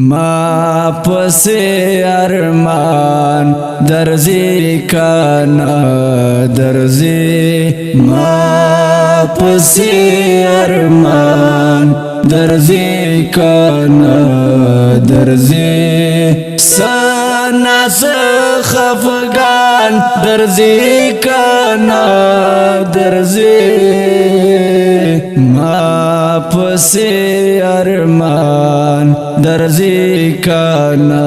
ما پسی ارمان درزی کانا درزی ما پسی ارمان درزی کانا درزی سانا خفگان درزی کانا درزی ما پسی ارمان درزی کانا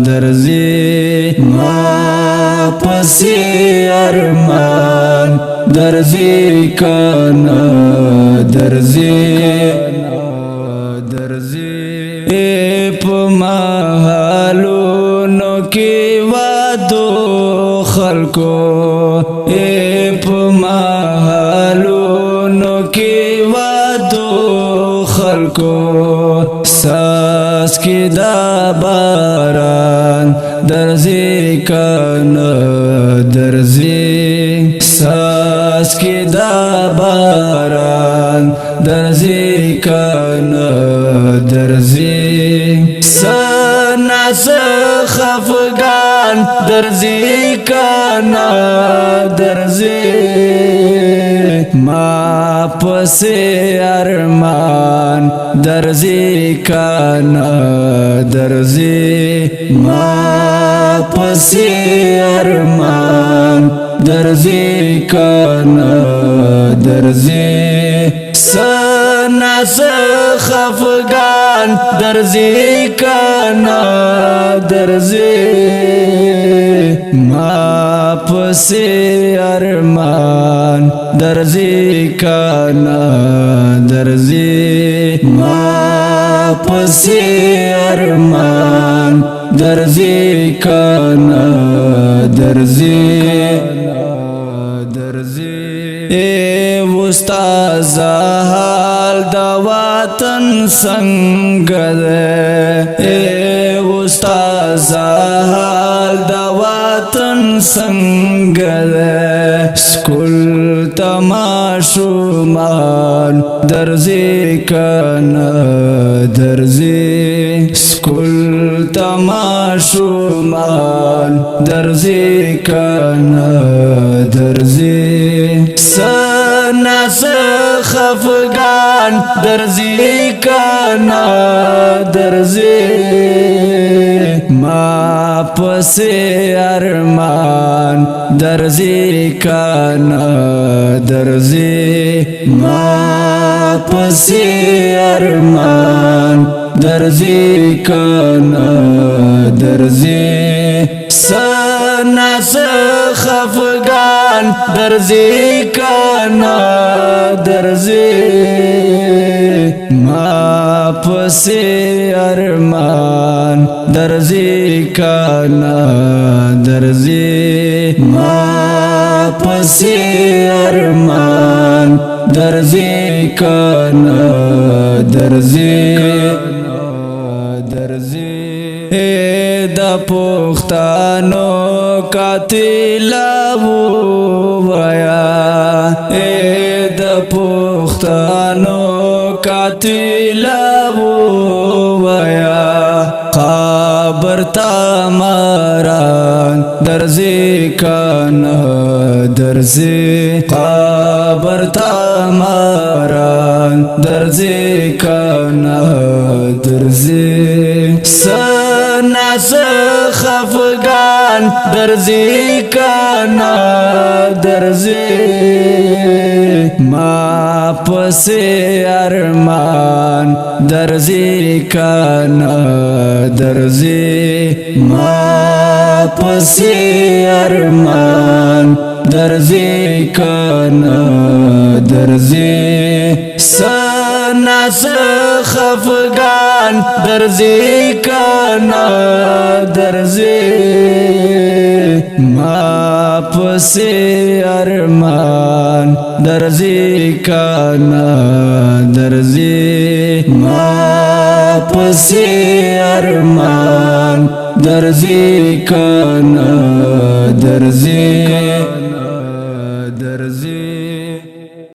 درزی ما پسی ارمان درزی کانا درزی په محلونو کې وادو خلکو په محلونو کې وادو خلکو ساس کې دا باران درزی کانا درزی ساس کې دا باران درزی کانا درزی سنا خفگان درزی کانا درزی ما پسی ارمان درزی کانا درزی ما پسی ارمان درزی کانا درزی سنا خفگان درزی کانا درزی ما پسی ارمان درزی کانا درزی ما پسی ارمان درزی کانا درزی استاد حال د وطن څنګه ده استاد حال د وطن څنګه ده سکول تماشومان درزی کانا درزی سکول تماشومان درزی کانا درزی سنا خفگان درزی کانا درزی ما پسی ارمان درزی کانا درزی ما پسی ارمان درزی کانا درزی سنا خفگان درزی کانا درزی ما پسی ارمان درزی کانا درزی ما پسی ارمان درزی کانا درزی دا پختانو قاتل ویا دا پختانو قاتل ویا قبر تماران درزی کانا درزی قبر تماران درزی کانا درزی سنا خفگان درزی کانا درزی ما پسی ارمان درزی کانا درزی ما پسی ارمان درزی کانا درزی سنا خفگان درزی کانا درزی ما پسی ارمان درزی کانا درزی ما پسی ارمان درزی کانا درزی